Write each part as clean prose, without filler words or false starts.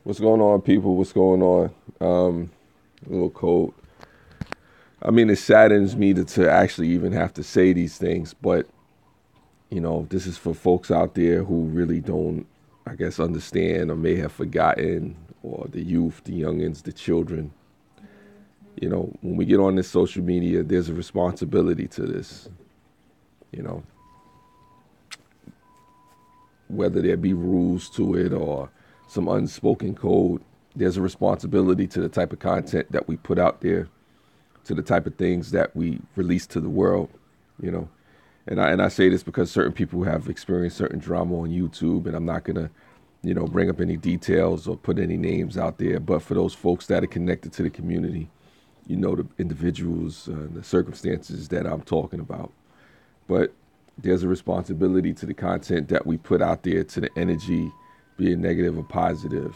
What's going on, people? What's going on? A little cold. I mean, it saddens me to actually even have to say these things, but this is for folks out there who really don't, I guess, understand or may have forgotten, or the youth, the youngins, the children. When we get on this social media, there's a responsibility to this. You know, whether there be rules to it or some unspoken code, there's a responsibility to the type of content that we put out there, to the type of things that we release to the world, you know. And I say this because certain people have experienced certain drama on YouTube, and I'm not gonna, bring up any details or put any names out there. But for those folks that are connected to the community, the individuals, the circumstances that I'm talking about. But there's a responsibility to the content that we put out there, to the energy, be it negative or positive.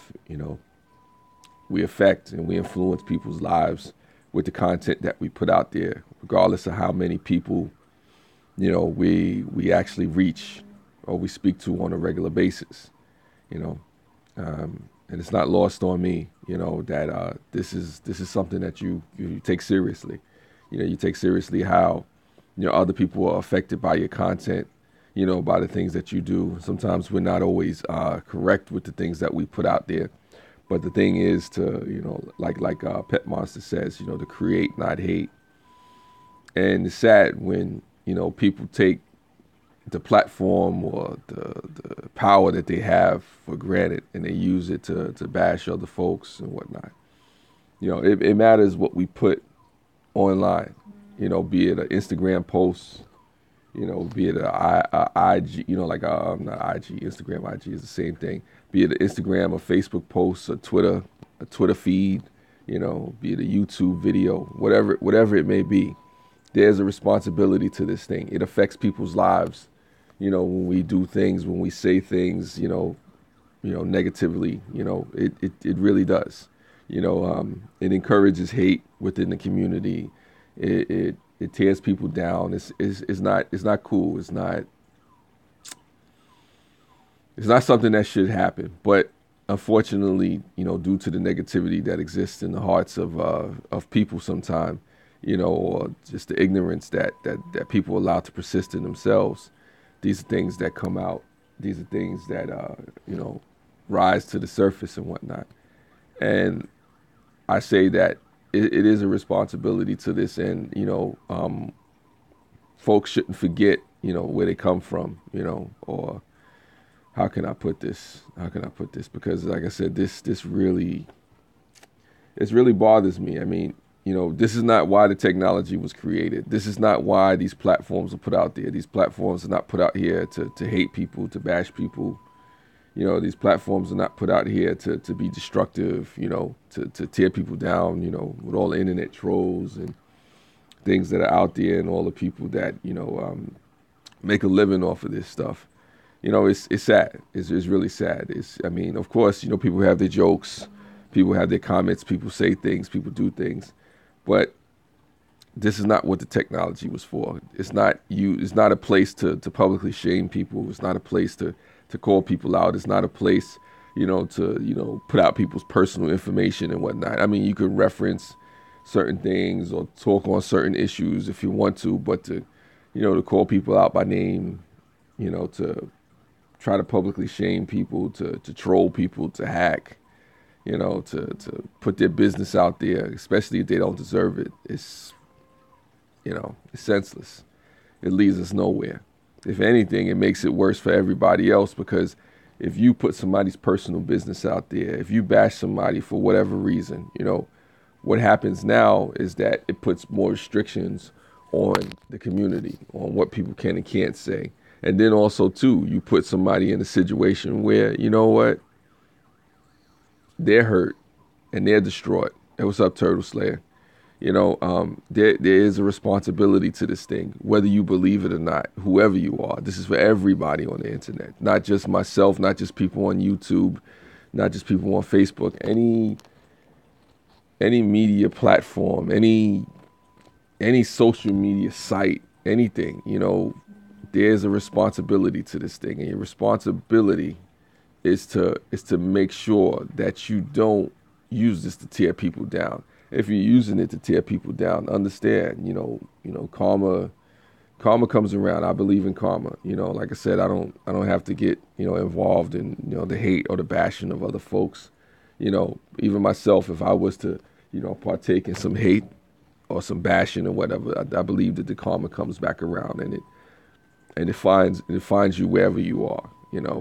We affect and we influence people's lives with the content that we put out there, regardless of how many people, we actually reach or we speak to on a regular basis. You know, and it's not lost on me, that this is something that you take seriously. You take seriously how other people are affected by your content, by the things that you do. Sometimes we're not always correct with the things that we put out there. But the thing is to, like Pet Monster says, to create, not hate. And it's sad when, people take the platform or the power that they have for granted and they use it to bash other folks and whatnot. It matters what we put online, be it an Instagram post, be it a IG, not IG, Instagram, IG is the same thing. Be it an Instagram, a Facebook post, a Twitter feed, be it a YouTube video, whatever it may be. There's a responsibility to this thing. It affects people's lives, when we do things, when we say things, negatively, it really does. It encourages hate within the community. It tears people down. It's not cool. It's not something that should happen. But unfortunately, due to the negativity that exists in the hearts of people sometimes, or just the ignorance that people allow to persist in themselves, these are things that come out. These are things that rise to the surface and whatnot. And I say that it is a responsibility to this, and folks shouldn't forget, where they come from, or how can I put this? How can I put this? Because, like I said, this really it really bothers me. I mean, this is not why the technology was created. This is not why these platforms are put out there. These platforms are not put out here to hate people, to bash people. These platforms are not put out here to be destructive, to tear people down, with all the internet trolls and things that are out there and all the people that, make a living off of this stuff. It's sad. It's really sad. I mean, of course, people have their jokes, people have their comments, people say things, people do things, but this is not what the technology was for. It's not a place to publicly shame people. It's not a place to call people out. It's not a place, to, put out people's personal information and whatnot. I mean, you can reference certain things or talk on certain issues if you want to, but to call people out by name, to try to publicly shame people, to troll people, to hack, to put their business out there, especially if they don't deserve it, it's senseless. It leads us nowhere. If anything, it makes it worse for everybody else, because if you put somebody's personal business out there, if you bash somebody for whatever reason, what happens now is that it puts more restrictions on the community, on what people can and can't say. And then also, too, you put somebody in a situation where, you know what, they're hurt and they're distraught. Hey, what's up, Turtle Slayer? There is a responsibility to this thing, whether you believe it or not, whoever you are. This is for everybody on the internet, not just myself, not just people on YouTube, not just people on Facebook. Any media platform, any social media site, anything, there's a responsibility to this thing, and your responsibility is to make sure that you don't use this to tear people down. If you're using it to tear people down, understand, karma comes around. I believe in karma. Like I said, I don't have to get, involved in, the hate or the bashing of other folks. Even myself, if I was to, partake in some hate or some bashing or whatever, I believe that the karma comes back around, and it finds you wherever you are.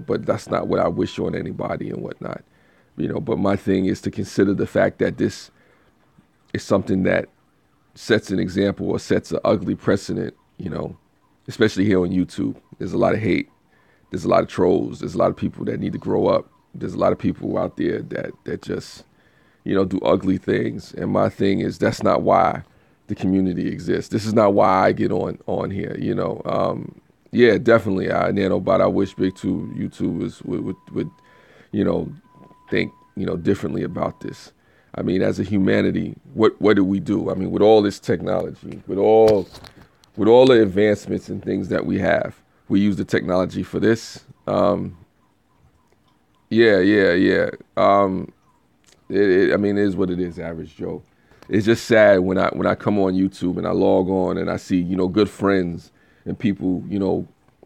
But that's not what I wish on anybody and whatnot. But my thing is to consider the fact that this is something that sets an example or sets an ugly precedent, especially here on YouTube. There's a lot of hate. There's a lot of trolls. There's a lot of people that need to grow up. There's a lot of people out there that just, do ugly things. And my thing is that's not why the community exists. This is not why I get on here, Yeah, definitely. Nanobot, I wish Big Two YouTubers would think, differently about this. I mean, as a humanity, what do we do? I mean, with all this technology, with all the advancements and things that we have, we use the technology for this. Yeah. I mean, it is what it is, average Joe. It's just sad when I come on YouTube and I log on and I see, good friends and people,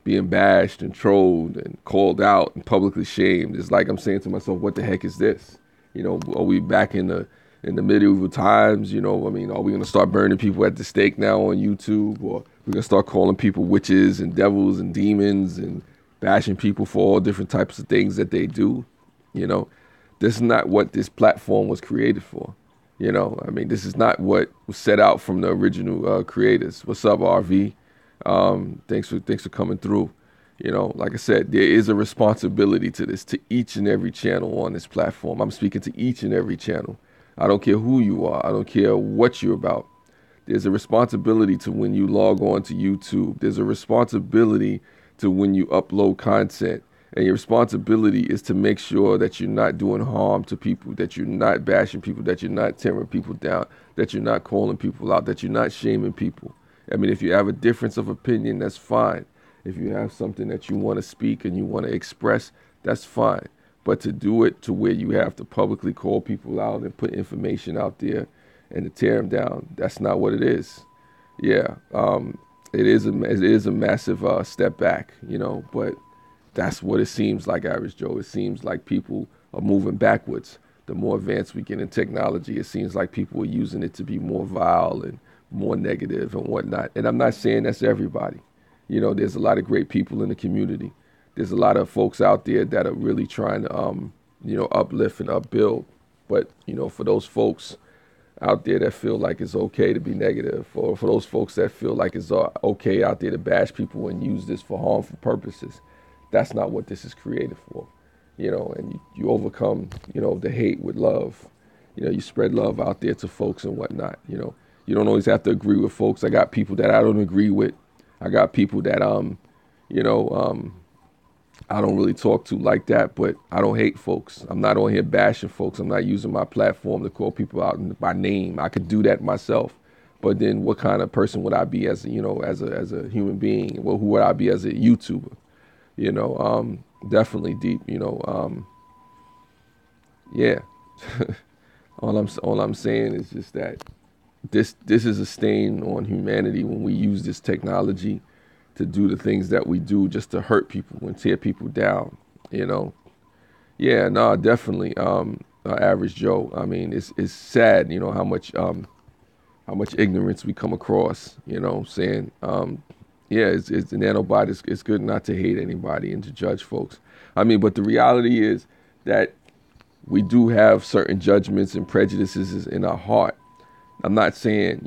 being bashed and trolled and called out and publicly shamed. It's like I'm saying to myself, what the heck is this? Are we back in the medieval times? I mean, are we gonna start burning people at the stake now on YouTube, or we're gonna start calling people witches and devils and demons and bashing people for all different types of things that they do? This is not what this platform was created for. I mean, this is not what was set out from the original creators. What's up, RV? Thanks for coming through. Like I said, there is a responsibility to this, to each and every channel on this platform. I'm speaking to each and every channel. I don't care who you are. I don't care what you're about. There's a responsibility to when you log on to YouTube. There's a responsibility to when you upload content. And your responsibility is to make sure that you're not doing harm to people, that you're not bashing people, that you're not tearing people down, that you're not calling people out, that you're not shaming people. I mean, if you have a difference of opinion, that's fine. If you have something that you want to speak and you want to express, that's fine. But to do it to where you have to publicly call people out and put information out there and to tear them down, that's not what it is. Yeah, it is a massive step back, but that's what it seems like, average Joe. It seems like people are moving backwards. The more advanced we get in technology, it seems like people are using it to be more vile and more negative and whatnot. And I'm not saying that's everybody. There's a lot of great people in the community. There's a lot of folks out there that are really trying to, uplift and upbuild. But, for those folks out there that feel like it's okay to be negative, or for those folks that feel like it's okay out there to bash people and use this for harmful purposes, that's not what this is created for. And you overcome, the hate with love. You spread love out there to folks and whatnot. You don't always have to agree with folks. I got people that I don't agree with. I got people that I don't really talk to like that, but I don't hate folks. I'm not on here bashing folks. I'm not using my platform to call people out by name. I could do that myself. But then what kind of person would I be as as a human being? Well, who would I be as a YouTuber? Definitely deep, yeah. all I'm saying is just that this is a stain on humanity when we use this technology to do the things that we do just to hurt people and tear people down, Yeah, no, definitely. Average Joe. I mean, it's sad, how much ignorance we come across, saying, yeah, it's the nanobot. It's good not to hate anybody and to judge folks. I mean, but the reality is that we do have certain judgments and prejudices in our heart. I'm not saying,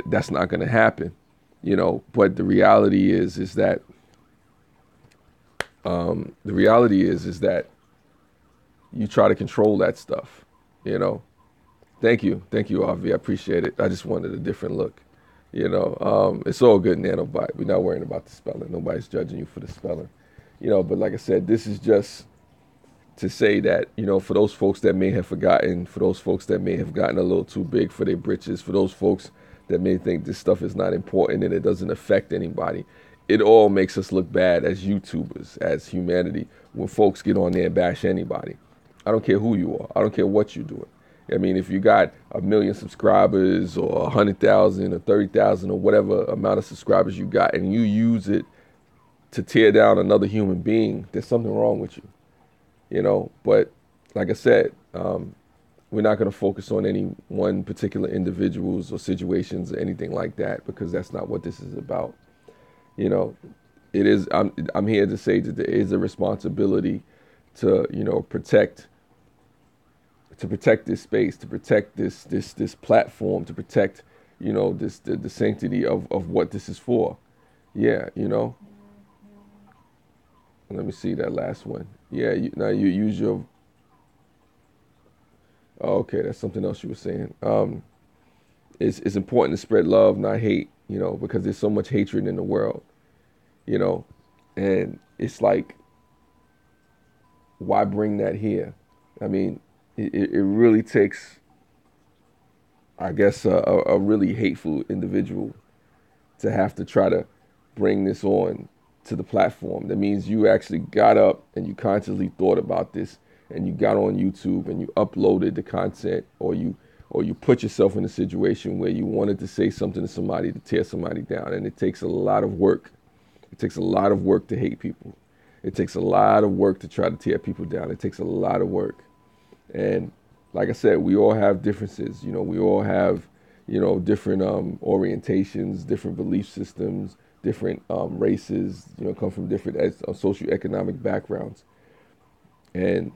that's not going to happen, but the reality is that you try to control that stuff, Thank you, RV. I appreciate it. I just wanted a different look. It's all good, nanobot. We're not worrying about the spelling. Nobody's judging you for the spelling. But like I said, this is just to say that, for those folks that may have forgotten, for those folks that may have gotten a little too big for their britches, for those folks that may think this stuff is not important and it doesn't affect anybody, it all makes us look bad as YouTubers, as humanity. when folks get on there and bash anybody. I don't care who you are. I don't care what you're doing. I mean, if you got 1 million subscribers or 100,000 or 30,000 or whatever amount of subscribers you got, and you use it to tear down another human being, there's something wrong with you, you know. But like I said, we're not going to focus on any one particular individuals or situations or anything like that, because that's not what this is about. You know, it is. I'm here to say that there is a responsibility to, you know, protect this space, to protect this platform, to protect, you know, the sanctity of what this is for. Yeah, you know. Let me see that last one. Yeah, now you use your. Oh, okay, that's something else you were saying. It's important to spread love, not hate. You know, because there's so much hatred in the world. You know, and it's like, why bring that here? I mean, it really takes, I guess, a really hateful individual to have to try to bring this on to the platform. That means you actually got up and you consciously thought about this, and you got on YouTube and you uploaded the content, or you put yourself in a situation where you wanted to say something to somebody to tear somebody down. And it takes a lot of work. It takes a lot of work to hate people. It takes a lot of work to try to tear people down. It takes a lot of work. And like I said, we all have differences. You know, we all have, you know, different orientations, different belief systems, different races, you know, come from different socioeconomic backgrounds. And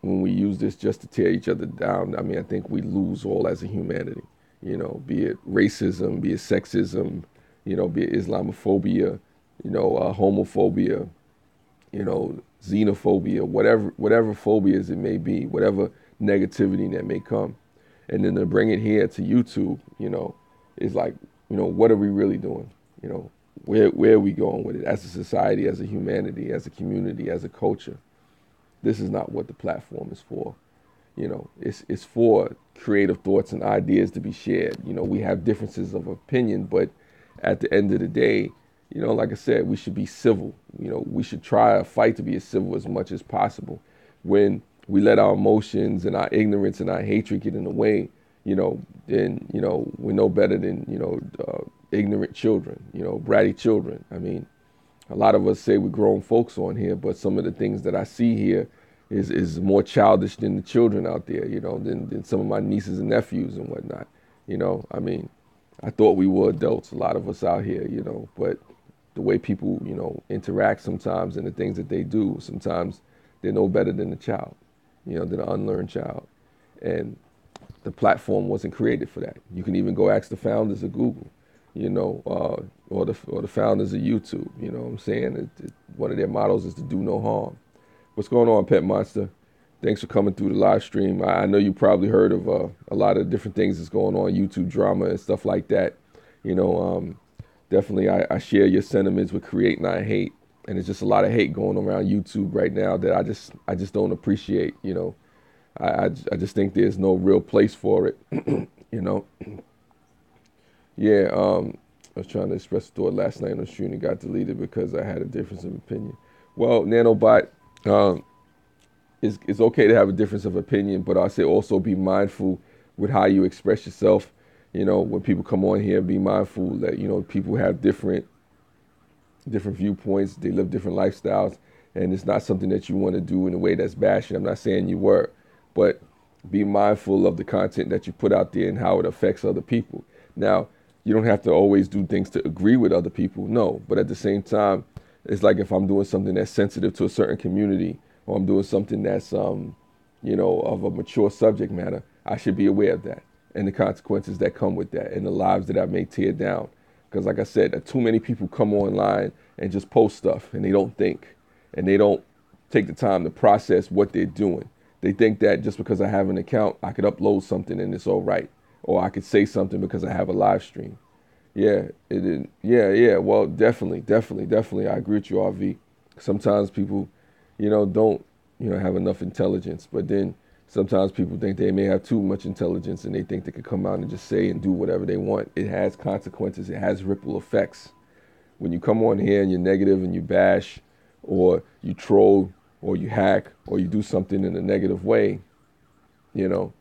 when we use this just to tear each other down, I mean, I think we lose all as a humanity. You know, be it racism, be it sexism, you know, be it Islamophobia, you know, homophobia, you know, xenophobia, whatever phobias it may be, whatever negativity that may come. And then to bring it here to YouTube, you know, is like, you know, what are we really doing? You know, where are we going with it as a society, as a humanity, as a community, as a culture? This is not what the platform is for. You know, it's for creative thoughts and ideas to be shared. You know, we have differences of opinion, but at the end of the day, you know, like I said, we should be civil. You know, we should try to fight to be as civil as much as possible. When we let our emotions and our ignorance and our hatred get in the way, you know, then, you know, we're no better than, you know, ignorant children, you know, bratty children. I mean, a lot of us say we're grown folks on here, but some of the things that I see here is more childish than the children out there, you know, than some of my nieces and nephews and whatnot. You know, I mean, I thought we were adults, a lot of us out here, you know, but the way people, you know, interact sometimes and the things that they do, sometimes they're no better than the child, you know, than an unlearned child. And the platform wasn't created for that. You can even go ask the founders of Google, you know, or the founders of YouTube. You know what I'm saying? One of their mottos is to do no harm. What's going on, Pet Monster? Thanks for coming through the live stream. I know you probably heard of a lot of different things that's going on, YouTube drama and stuff like that. You know, definitely I share your sentiments with create, not hate. And there's just a lot of hate going around YouTube right now that I just don't appreciate. You know, I just think there's no real place for it. You know. Yeah, I was trying to express a thought last night on the stream and got deleted because I had a difference of opinion. Well, Nanobot, it's okay to have a difference of opinion, but I say also be mindful with how you express yourself. You know, when people come on here, be mindful that, you know, people have different viewpoints, they live different lifestyles, and it's not something that you want to do in a way that's bashing. I'm not saying you were, but be mindful of the content that you put out there and how it affects other people. Now, you don't have to always do things to agree with other people, no. But at the same time, it's like if I'm doing something that's sensitive to a certain community, or I'm doing something that's, you know, of a mature subject matter, I should be aware of that and the consequences that come with that and the lives that I may tear down. Because like I said, too many people come online and just post stuff and they don't think and they don't take the time to process what they're doing. They think that just because I have an account, I could upload something and it's all right. Or I could say something because I have a live stream. Yeah, it is. Yeah. Well, definitely. I agree with you, RV. Sometimes people, you know, don't, you know, have enough intelligence. But then sometimes people think they may have too much intelligence and they think they could come out and just say and do whatever they want. It has consequences. It has ripple effects. When you come on here and you're negative and you bash or you troll, or you hack, or you do something in a negative way, you know,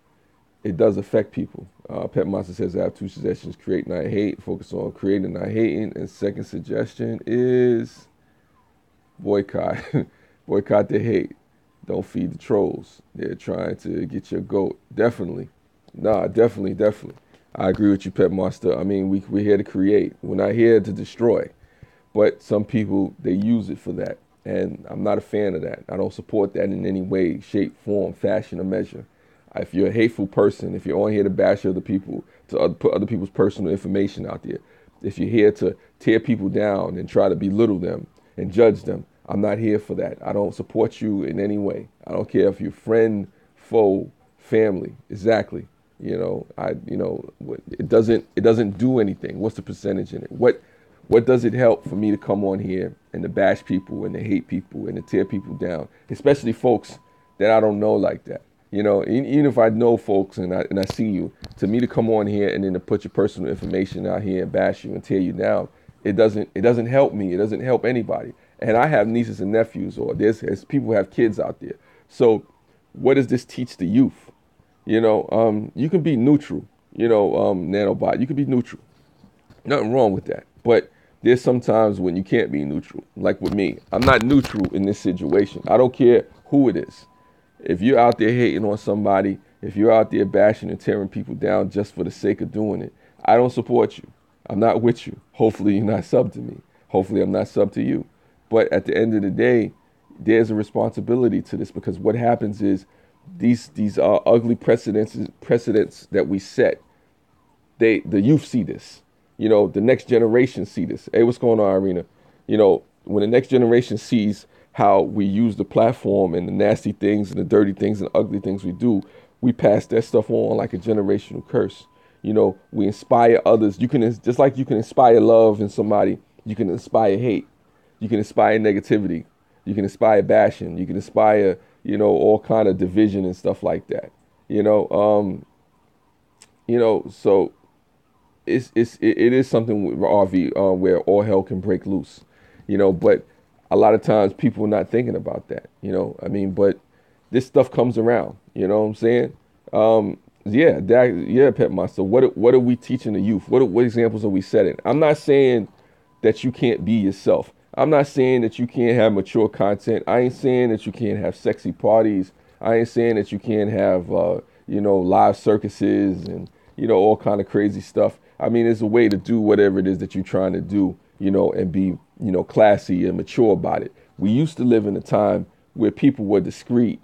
it does affect people. Pet Monster says, I have two suggestions: create, not hate. Focus on creating, not hating. And second suggestion is boycott. Boycott the hate. Don't feed the trolls. They're trying to get your goat. Definitely. Nah, definitely, definitely. I agree with you, Pet Monster. I mean, we're here to create. We're not here to destroy. But some people, they use it for that. And I'm not a fan of that. I don't support that in any way, shape, form, fashion, or measure. If you're a hateful person, if you're on here to bash other people, to put other people's personal information out there, if you're here to tear people down and try to belittle them and judge them, I'm not here for that. I don't support you in any way. I don't care if you're friend, foe, family. Exactly. It doesn't do anything. What's the percentage in it? What does it help for me to come on here and to bash people and to hate people and to tear people down, especially folks that I don't know like that? Even if I know folks and I see you, to me to come on here and then to put your personal information out here and bash you and tear you down, it doesn't help me. It doesn't help anybody. And I have nieces and nephews, or there's people who have kids out there. So what does this teach the youth? You can be neutral. Nanobot, you can be neutral. Nothing wrong with that. But there's sometimes when you can't be neutral. Like with me, I'm not neutral in this situation. I don't care who it is. If you're out there hating on somebody, if you're out there bashing and tearing people down just for the sake of doing it, I don't support you. I'm not with you. Hopefully you're not sub to me. Hopefully I'm not sub to you. But at the end of the day, there's a responsibility to this, because what happens is these ugly precedents that we set, the youth see this. The next generation see this. Hey, what's going on, Irina? When the next generation sees how we use the platform and the nasty things and the dirty things and ugly things we do, we pass that stuff on like a generational curse. We inspire others. You can, just like you can inspire love in somebody, you can inspire hate. You can inspire negativity. You can inspire bashing. You can inspire, all kind of division and stuff like that. So it is something with RV where all hell can break loose, but a lot of times people are not thinking about that, but this stuff comes around, you know what I'm saying? Yeah, Pet Monster. What are we teaching the youth? What examples are we setting? I'm not saying that you can't be yourself. I'm not saying that you can't have mature content. I ain't saying that you can't have sexy parties. I ain't saying that you can't have live circuses and all kind of crazy stuff. I mean, there's a way to do whatever it is that you're trying to do, and be classy and mature about it. We used to live in a time where people were discreet,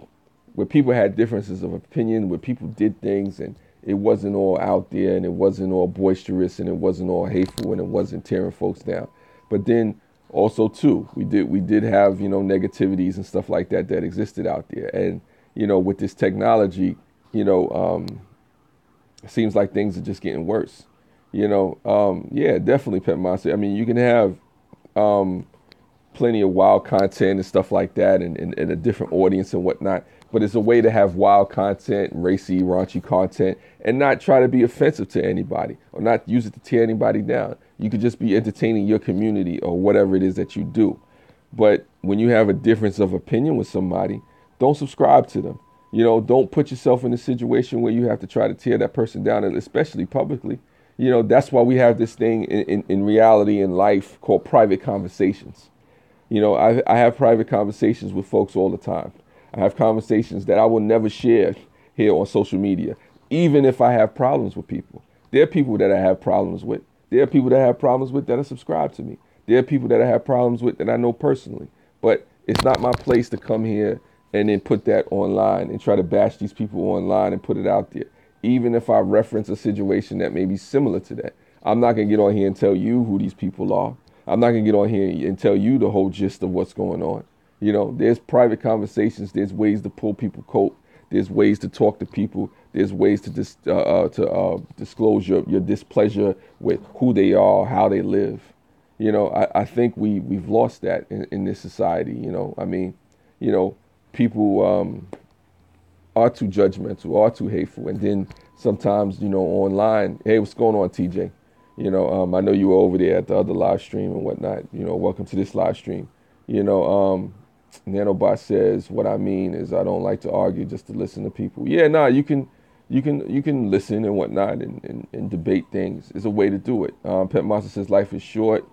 where people had differences of opinion, where people did things and it wasn't all out there and it wasn't all boisterous and it wasn't all hateful and it wasn't tearing folks down. But then also too, we did have, negativities and stuff like that existed out there. And, with this technology, it seems like things are just getting worse. Yeah, definitely, Pet Monster. I mean, you can have plenty of wild content and stuff like that, and a different audience and whatnot. But it's a way to have wild content, racy, raunchy content, and not try to be offensive to anybody or not use it to tear anybody down. You could just be entertaining your community or whatever it is that you do. But when you have a difference of opinion with somebody, don't subscribe to them. Don't put yourself in a situation where you have to try to tear that person down, and especially publicly. That's why we have this thing in reality in life called private conversations. I have private conversations with folks all the time. I have conversations that I will never share here on social media, even if I have problems with people. There are people that I have problems with. There are people that I have problems with that are subscribed to me. There are people that I have problems with that I know personally. But it's not my place to come here and then put that online and try to bash these people online and put it out there. Even if I reference a situation that may be similar to that, I'm not going to get on here and tell you who these people are. I'm not going to get on here and tell you the whole gist of what's going on. There's private conversations. There's ways to pull people coat. There's ways to talk to people. There's ways to disclose your displeasure with who they are, how they live. I think we've lost that in this society. People are too judgmental, are too hateful, and then sometimes online. Hey, what's going on, TJ? I know you were over there at the other live stream and whatnot. Welcome to this live stream. Nanobot says, what I mean is I don't like to argue, just to listen to people. Yeah, nah, you can listen and whatnot and debate things. It's a way to do it. Pet Monster says life is short.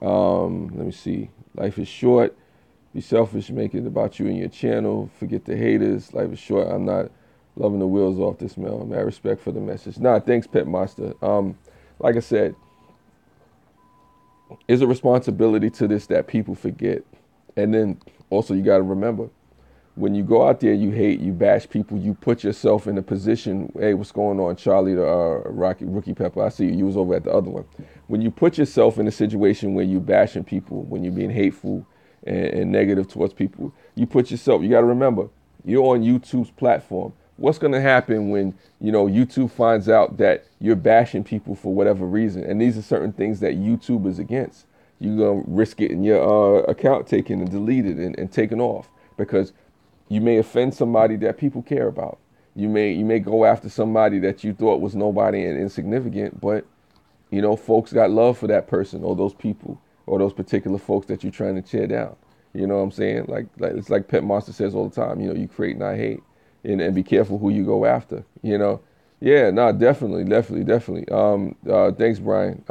Let me see. Life is short. Be selfish, make it about you and your channel. Forget the haters. Life is short. I'm not loving the wheels off this mail. Mad respect for the message. Nah, thanks, Pet Monster. Like I said, there's a responsibility to this that people forget. And then also you got to remember, when you go out there, you hate, you bash people, you put yourself in a position. Hey, what's going on, Charlie, the Rookie Pepper? I see you. You was over at the other one. When you put yourself in a situation where you bashing people, when you're being hateful and negative towards people, you put yourself. You got to remember, you're on YouTube's platform. What's going to happen when YouTube finds out that you're bashing people for whatever reason? And these are certain things that YouTube is against. You're going to risk getting your account taken and deleted and taken off because you may offend somebody that people care about. You may go after somebody that you thought was nobody and insignificant, but folks got love for that person or those people or those particular folks that you're trying to tear down. You know what I'm saying? Like it's like Pet Monster says all the time. You create, not hate, and be careful who you go after. Yeah, no, definitely. Thanks, Brian.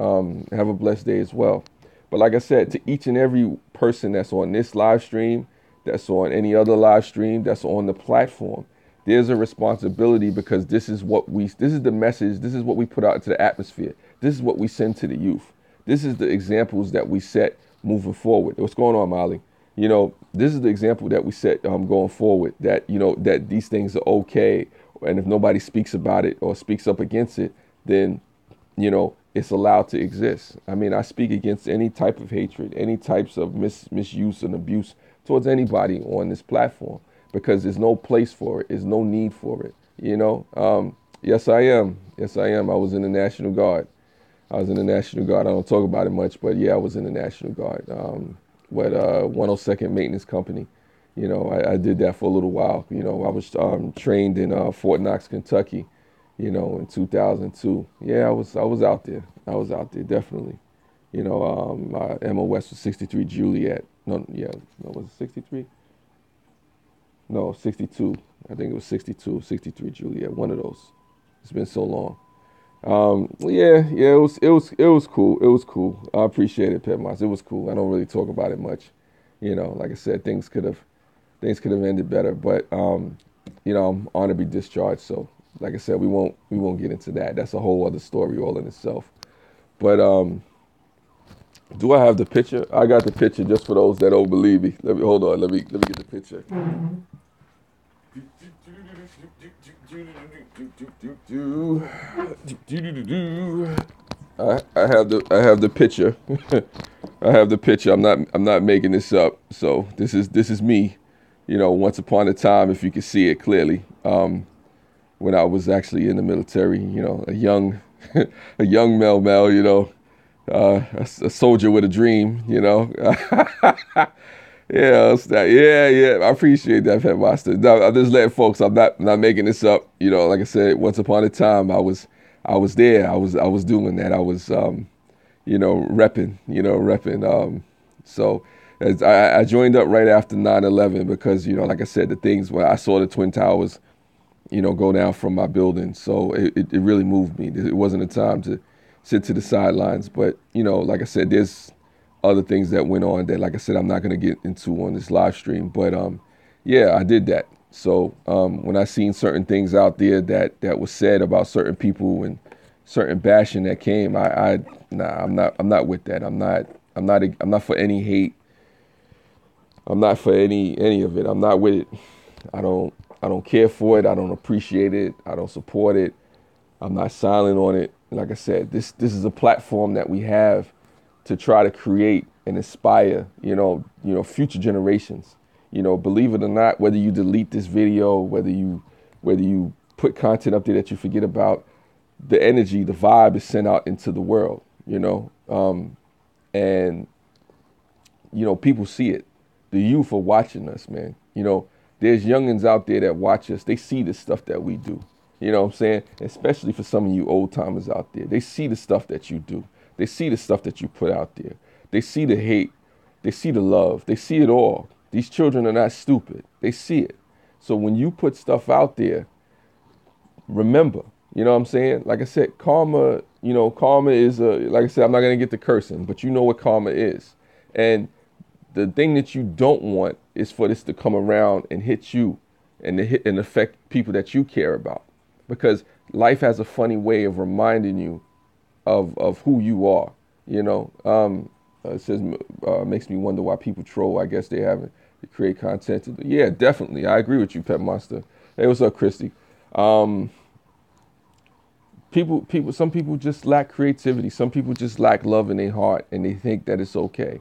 Have a blessed day as well. But like I said, to each and every person that's on this live stream, that's on any other live stream, that's on the platform, there's a responsibility because this is the message, this is what we put out into the atmosphere. This is what we send to the youth. This is the examples that we set moving forward. What's going on, Molly? This is the example that we set going forward, that, that these things are okay. And if nobody speaks about it or speaks up against it, then, it's allowed to exist. I mean, I speak against any type of hatred, any types of misuse and abuse towards anybody on this platform because there's no place for it. There's no need for it. Yes, I am. I was in the National Guard. I don't talk about it much, but yeah, I was in the National Guard. With 102nd Maintenance Company. I did that for a little while. I was trained in Fort Knox, Kentucky, in 2002. Yeah, I was out there. Definitely. My MOS was 63 Juliet. No, was it 63? No, 62. I think it was 62, 63 Juliet. One of those. It's been so long. Yeah, it was cool. It was cool. I appreciate it, Pet Moss. It was cool. I don't really talk about it much. Like I said, things could have ended better, but I'm honored to be discharged. So, like I said, we won't get into that. That's a whole other story all in itself. But do I have the picture? I got the picture just for those that don't believe me. Hold on. Let me get the picture. I have the picture. I have the picture. I'm not making this up. So this is me. Once upon a time, if you can see it clearly, when I was actually in the military. A young Mel. A soldier with a dream. Yeah, I appreciate that, Pet Master. No, I'm just letting folks. I'm not making this up. Like I said, once upon a time, I was there. I was doing that. I was, repping. So as I joined up right after 9/11 because like I said, the things where I saw the Twin Towers, go down from my building. So it really moved me. It wasn't a time to sit to the sidelines, but like I said, there's other things that went on that, like I said, I'm not going to get into on this live stream. But yeah, I did that. So when I seen certain things out there that was said about certain people and certain bashing that came, I'm not with that. I'm not for any hate. I'm not for any of it. I'm not with it. I don't care for it. I don't appreciate it. I don't support it. I'm not silent on it. Like I said, this is a platform that we have to try to create and inspire, future generations. Believe it or not, whether you delete this video, whether you put content up there that you forget about, the energy, the vibe is sent out into the world, and people see it. The youth are watching us, man. There's youngins out there that watch us. They see the stuff that we do. You know what I'm saying? Especially for some of you old timers out there. They see the stuff that you do. They see the stuff that you put out there. They see the hate. They see the love. They see it all. These children are not stupid. They see it. So when you put stuff out there, remember, you know what I'm saying? Like I said, karma, karma is like I said, I'm not going to get to cursing, but you know what karma is. And the thing that you don't want is for this to come around and hit you and to hit and affect people that you care about. Because life has a funny way of reminding you of who you are, you know. It says, makes me wonder why people troll. I guess they haven't to create content. Yeah, definitely. I agree with you, Pet Monster. Hey, what's up, Christy? Um, some people just lack creativity. Some people just lack love in their heart, and they think that it's okay,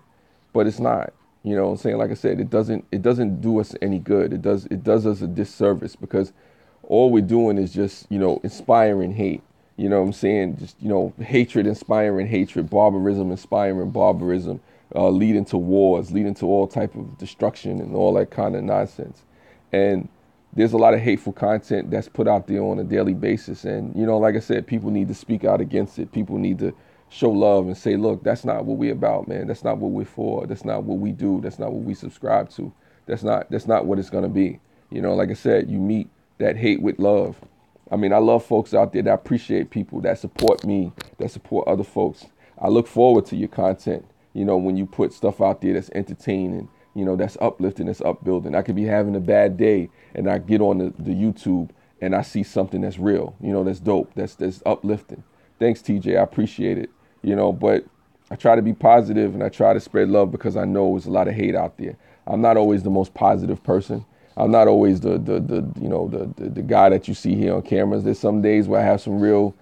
but it's not. You know what I'm saying? Like I said, it doesn't do us any good. It does us a disservice, because all we're doing is just, inspiring hate. You know what I'm saying? Just, hatred inspiring hatred, barbarism inspiring barbarism, leading to wars, leading to all type of destruction and all that kind of nonsense. And there's a lot of hateful content that's put out there on a daily basis. And, like I said, people need to speak out against it. People need to show love and say, look, that's not what we're about, man. That's not what we're for. That's not what we do. That's not what we subscribe to. That's not what it's going to be. Like I said, you meet that hate with love. I mean, I love folks out there that appreciate people, that support me, that support other folks. I look forward to your content, when you put stuff out there that's entertaining, that's uplifting, that's upbuilding. I could be having a bad day and I get on the YouTube and I see something that's real, that's dope, that's uplifting. Thanks, TJ. I appreciate it, but I try to be positive and I try to spread love, because I know there's a lot of hate out there. I'm not always the most positive person. I'm not always the guy that you see here on cameras. There's some days where I have some real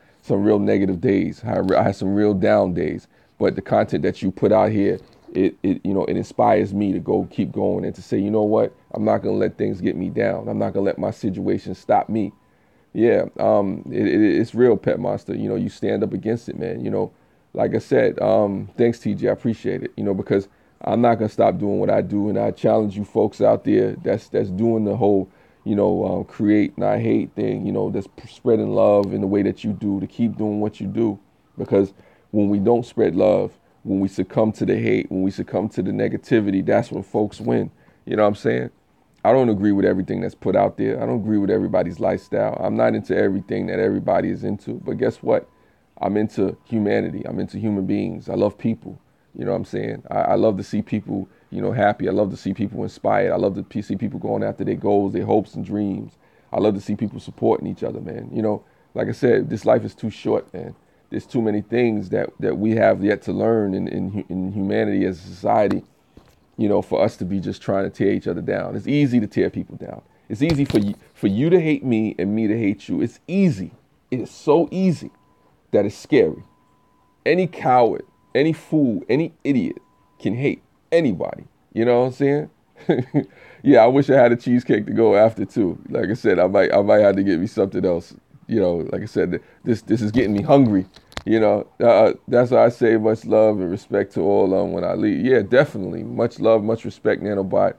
negative days. I have some real down days. But the content that you put out here, it inspires me to keep going, and to say, you know what, I'm not gonna let things get me down. I'm not gonna let my situation stop me. Yeah, it's real, Pet Monster. You stand up against it, man. Like I said, thanks, TJ. I appreciate it. Because I'm not gonna stop doing what I do, and I challenge you folks out there that's doing the whole, create not hate thing. That's spreading love in the way that you do, to keep doing what you do. Because when we don't spread love, when we succumb to the hate, when we succumb to the negativity, that's when folks win. You know what I'm saying? I don't agree with everything that's put out there. I don't agree with everybody's lifestyle. I'm not into everything that everybody is into. But guess what? I'm into humanity. I'm into human beings. I love people. You know what I'm saying? I love to see people, happy. I love to see people inspired. I love to see people going after their goals, their hopes and dreams. I love to see people supporting each other, man. Like I said, this life is too short, man. There's too many things that we have yet to learn in humanity as a society, for us to be just trying to tear each other down. It's easy to tear people down. It's easy for you to hate me and me to hate you. It's easy. It is so easy that it's scary. Any coward, any fool, any idiot can hate anybody. You know what I'm saying? Yeah, I wish I had a cheesecake to go after too. Like I said, I might have to get me something else. Like I said, this is getting me hungry. That's why I say much love and respect to all when I leave. Yeah, definitely. Much love, much respect, Nanobot.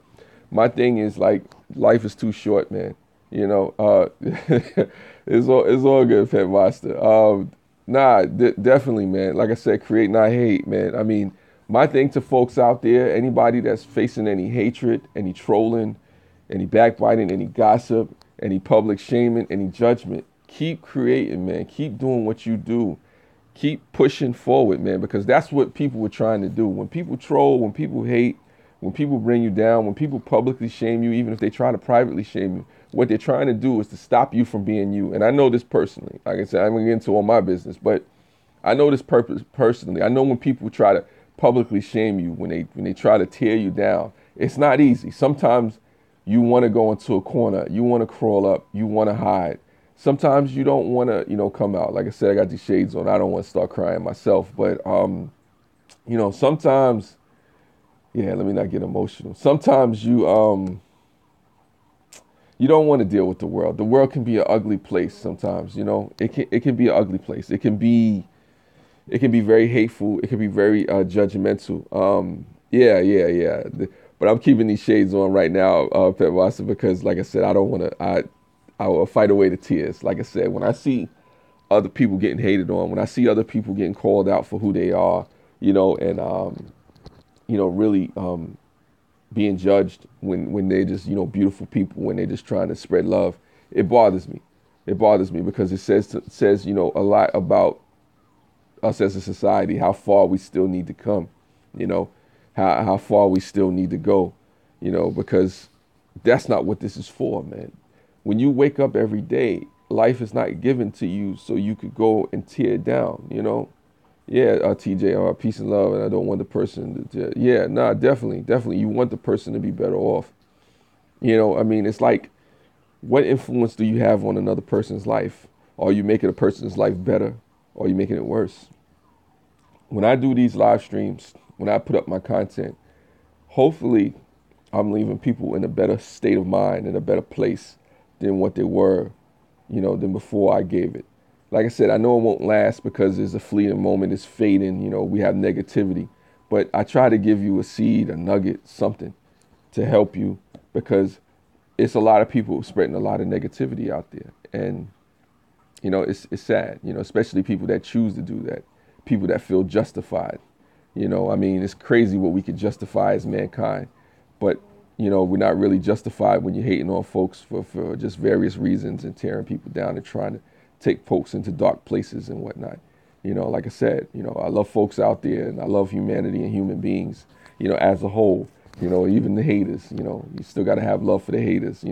My thing is, like, life is too short, man. It's all good, Pet Master. Definitely, man. Like I said, create not hate, man. I mean, my thing to folks out there, anybody that's facing any hatred, any trolling, any backbiting, any gossip, any public shaming, any judgment, keep creating, man. Keep doing what you do. Keep pushing forward, man, because that's what people were trying to do. When people troll, when people hate, when people bring you down, when people publicly shame you, even if they try to privately shame you, what they're trying to do is to stop you from being you. And I know this personally. Like I said, I'm going to get into all my business, but I know this personally. I know when people try to publicly shame you, when they try to tear you down, it's not easy. Sometimes you want to go into a corner. You want to crawl up. You want to hide. Sometimes you don't want to, come out. Like I said, I got these shades on. I don't want to start crying myself. But, sometimes, yeah, let me not get emotional. Sometimes you don't want to deal with the world. The world can be an ugly place sometimes, It can be an ugly place. It can be very hateful. It can be very judgmental. Yeah. But I'm keeping these shades on right now, Pet Master, because, like I said, I don't want to. I will fight away the tears. Like I said, when I see other people getting hated on, when I see other people getting called out for who they are, and really being judged when they're just, beautiful people, when they're just trying to spread love. It bothers me. It bothers me because it says, a lot about us as a society, how far we still need to come, you know, how far we still need to go, because that's not what this is for, man. When you wake up every day, life is not given to you so you could go and tear it down. Yeah, TJ, peace and love, and I don't want the person to, yeah, nah, definitely. You want the person to be better off. It's like, what influence do you have on another person's life? Are you making a person's life better, or are you making it worse? When I do these live streams, when I put up my content, hopefully I'm leaving people in a better state of mind, in a better place than what they were, than before I gave it. Like I said, I know it won't last because there's a fleeting moment, it's fading, we have negativity. But I try to give you a seed, a nugget, something to help you, because it's a lot of people spreading a lot of negativity out there. And, it's sad, especially people that choose to do that, people that feel justified. It's crazy what we could justify as mankind. But, we're not really justified when you're hating on folks for just various reasons and tearing people down and trying to take folks into dark places and whatnot. Like I said, I love folks out there, and I love humanity and human beings, as a whole. Even the haters, you still got to have love for the haters,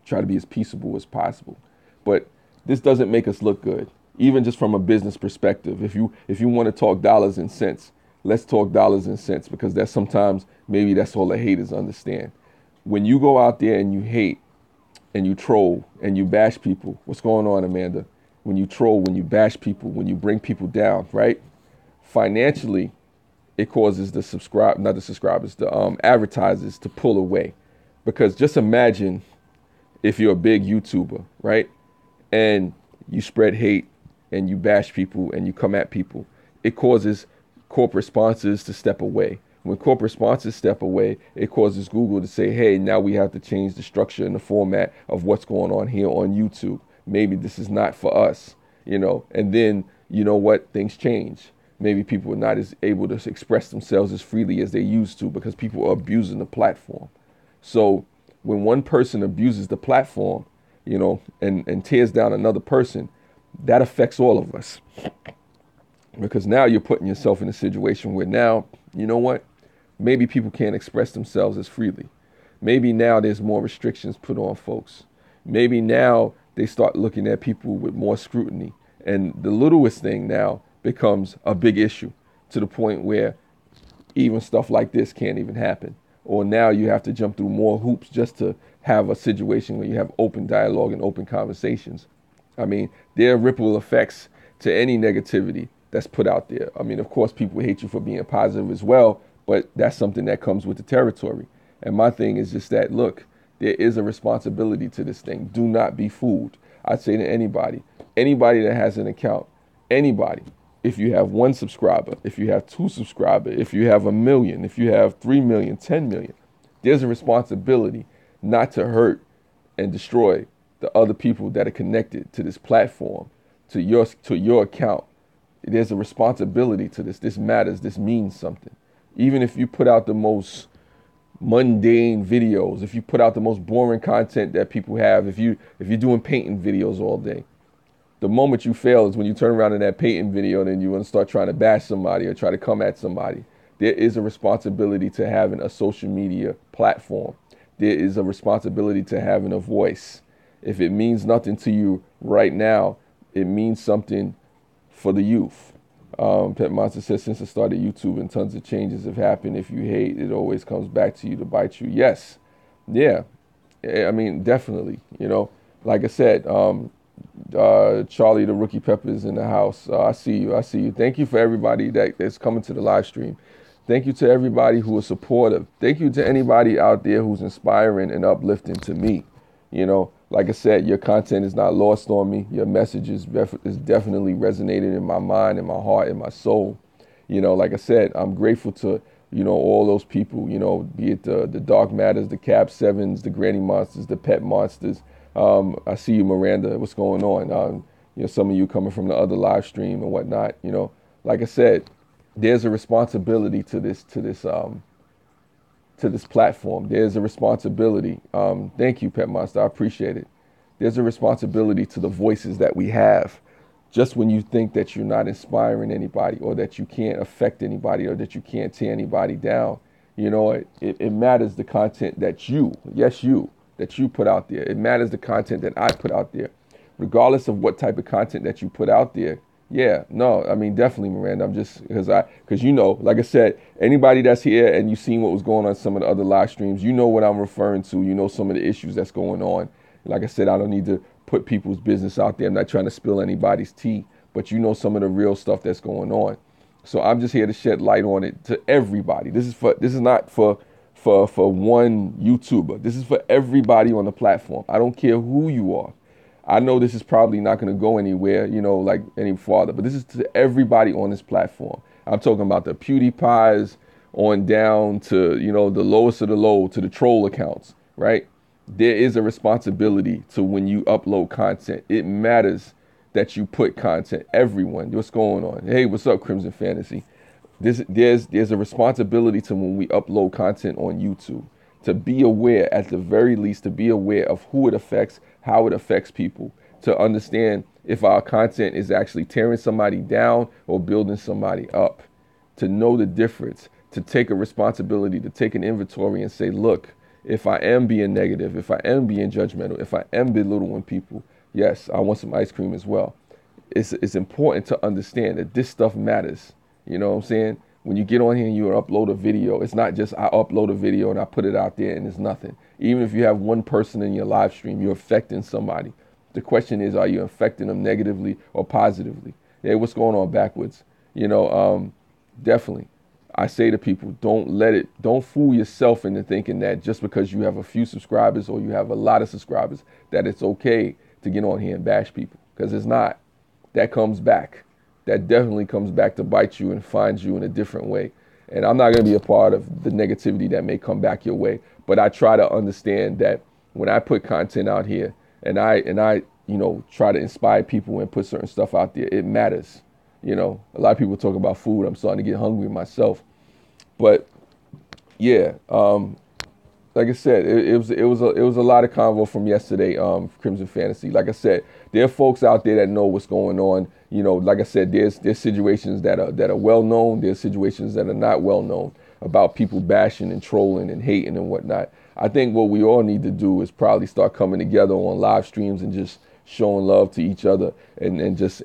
try to be as peaceable as possible. But this doesn't make us look good, even just from a business perspective. If you want to talk dollars and cents, let's talk dollars and cents, because that's sometimes maybe that's all the haters understand. When you go out there and you hate and you troll and you bash people, what's going on, Amanda? When you troll, when you bash people, when you bring people down, right? Financially, it causes the advertisers to pull away. Because just imagine if you're a big YouTuber, right? And you spread hate and you bash people and you come at people. It causes corporate sponsors to step away. When corporate sponsors step away, it causes Google to say, hey, now we have to change the structure and the format of what's going on here on YouTube. Maybe this is not for us, and then, things change. Maybe people are not as able to express themselves as freely as they used to because people are abusing the platform. So when one person abuses the platform, and tears down another person, that affects all of us. Because now you're putting yourself in a situation where now, maybe people can't express themselves as freely. Maybe now there's more restrictions put on folks. Maybe now they start looking at people with more scrutiny. And the littlest thing now becomes a big issue, to the point where even stuff like this can't even happen. Or now you have to jump through more hoops just to have a situation where you have open dialogue and open conversations. There are ripple effects to any negativity that's put out there. Of course, people hate you for being positive as well, but that's something that comes with the territory. And my thing is just that, look, there is a responsibility to this thing. Do not be fooled. I'd say to anybody that has an account, anybody, if you have 1 subscriber, if you have 2 subscribers, if you have 1 million, if you have 3 million, 10 million, there's a responsibility not to hurt and destroy the other people that are connected to this platform, to your account. There's a responsibility to this. This matters. This means something. Even if you put out the most mundane videos, if you put out the most boring content that people have, if you're doing painting videos all day, the moment you fail is when you turn around in that painting video and then you want to start trying to bash somebody or try to come at somebody. There is a responsibility to having a social media platform. There is a responsibility to having a voice. If it means nothing to you right now, it means something for the youth. Pet Monster says, since I started YouTube and tons of changes have happened. If you hate, it always comes back to you to bite you. Yes. Yeah. Definitely. Like I said, Charlie the Rookie Peppers in the house. I see you. Thank you for everybody that's coming to the live stream. Thank you to everybody who is supportive. Thank you to anybody out there who's inspiring and uplifting to me. Like I said, your content is not lost on me. Your message is definitely resonating in my mind, in my heart, in my soul. Like I said, I'm grateful to, all those people, be it the Dark Matters, the Cab Sevens, the Granny Monsters, the Pet Monsters. I see you, Miranda. What's going on? Some of you coming from the other live stream and whatnot. Like I said, there's a responsibility to this to this platform. There's a responsibility. Thank you, Pet Monster. I appreciate it. There's a responsibility to the voices that we have. Just when you think that you're not inspiring anybody, or that you can't affect anybody, or that you can't tear anybody down, it matters the content that that you put out there. It matters the content that I put out there, regardless of what type of content that you put out there. Yeah, no, I mean, definitely, Miranda. I'm just because like I said, anybody that's here and you seen what was going on in some of the other live streams, you know what I'm referring to. You know some of the issues that's going on. Like I said, I don't need to put people's business out there. I'm not trying to spill anybody's tea, but you know some of the real stuff that's going on. So I'm just here to shed light on it to everybody. This is not for one YouTuber. This is for everybody on the platform. I don't care who you are. I know this is probably not going to go anywhere, like any farther, but this is to everybody on this platform. I'm talking about the PewDiePies on down to, the lowest of the low, to the troll accounts, right? There is a responsibility to when you upload content. It matters that you put content. Everyone, what's going on? Hey, what's up, Crimson Fantasy? There's a responsibility to when we upload content on YouTube to be aware, at the very least, to be aware of who it affects, how it affects people, to understand if our content is actually tearing somebody down or building somebody up, to know the difference, to take a responsibility, to take an inventory and say, look, if I am being negative, if I am being judgmental, if I am belittling people, yes, I want some ice cream as well. It's important to understand that this stuff matters. You know what I'm saying? When you get on here and you upload a video, it's not just I upload a video and I put it out there and it's nothing. Even if you have one person in your live stream, you're affecting somebody. The question is, are you affecting them negatively or positively? Hey, what's going on backwards? Definitely. I say to people, don't fool yourself into thinking that just because you have a few subscribers or you have a lot of subscribers, that it's okay to get on here and bash people, because it's not. That comes back. That definitely comes back to bite you and find you in a different way. And I'm not going to be a part of the negativity that may come back your way, but I try to understand that when I put content out here and I try to inspire people and put certain stuff out there, it matters. A lot of people talk about food. I'm starting to get hungry myself. But yeah, like I said, it was a lot of convo from yesterday, Crimson Fantasy. Like I said, there are folks out there that know what's going on. Like I said, there's situations that are well known. There's situations that are not well known about people bashing and trolling and hating and whatnot. I think what we all need to do is probably start coming together on live streams and just showing love to each other and just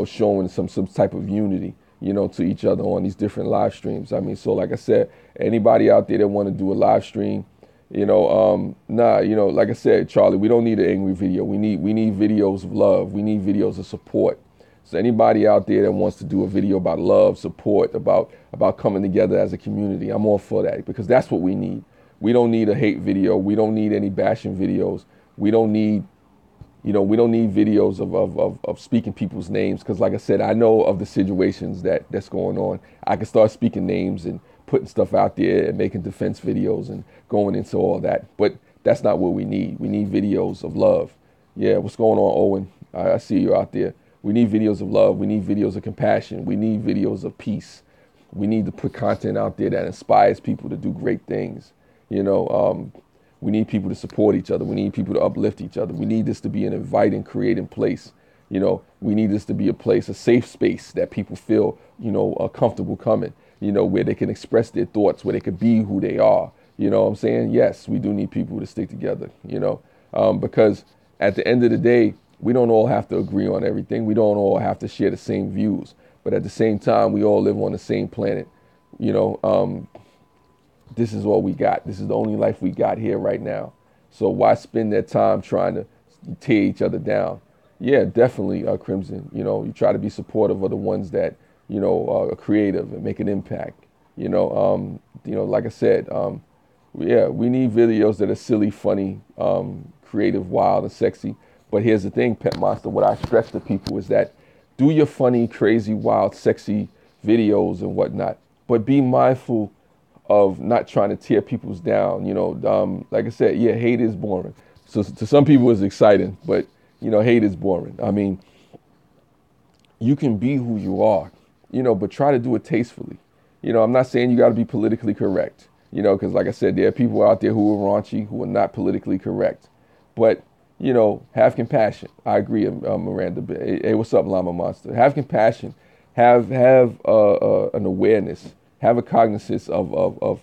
showing some type of unity to each other on these different live streams. I mean, so like I said, anybody out there that want to do a live stream, like I said, Charlie, we don't need an angry video. We need videos of love. We need videos of support. So anybody out there that wants to do a video about love, support, about coming together as a community, I'm all for that, because that's what we need. We don't need a hate video. We don't need any bashing videos. We don't need videos of speaking people's names, because like I said, I know of the situations that's going on. I can start speaking names and putting stuff out there and making defense videos and going into all that. But that's not what we need. We need videos of love. Yeah, what's going on, Owen? I see you out there. We need videos of love. We need videos of compassion. We need videos of peace. We need to put content out there that inspires people to do great things. We need people to support each other. We need people to uplift each other. We need this to be an inviting, creating place. We need this to be a safe space that people feel, comfortable coming, where they can express their thoughts, where they can be who they are. You know what I'm saying? Yes, we do need people to stick together, because at the end of the day, we don't all have to agree on everything. We don't all have to share the same views. But at the same time, we all live on the same planet. This is all we got. This is the only life we got here right now. So why spend that time trying to tear each other down? Yeah, definitely, Crimson. You try to be supportive of the ones that, are creative and make an impact. Like I said, we need videos that are silly, funny, creative, wild, and sexy. But here's the thing, Pet Monster, what I stress to people is that do your funny, crazy, wild, sexy videos and whatnot, but be mindful of not trying to tear people's down. Like I said, yeah, hate is boring. So to some people it's exciting, but hate is boring. I mean, you can be who you are, but try to do it tastefully. I'm not saying you got to be politically correct. You know, because like I said, there are people out there who are raunchy, who are not politically correct. But, you know, have compassion. I agree, Miranda. Hey, what's up, Llama Monster? Have compassion. Have an awareness. Have a cognizance of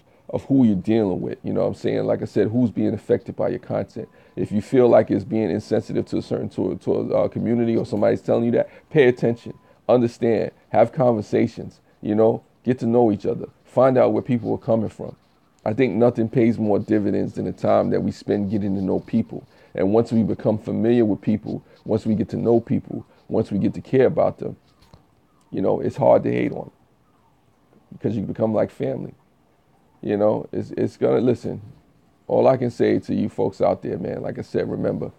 who you're dealing with. You know what I'm saying? Like I said, who's being affected by your content. If you feel like it's being insensitive to a certain to a community, or somebody's telling you that, pay attention. Understand. Have conversations. You know, get to know each other. Find out where people are coming from. I think nothing pays more dividends than the time that we spend getting to know people. And once we become familiar with people, once we get to know people, once we get to care about them, you know, it's hard to hate on them because you become like family. You know, it's gonna listen. All I can say to you folks out there, man, like I said, remember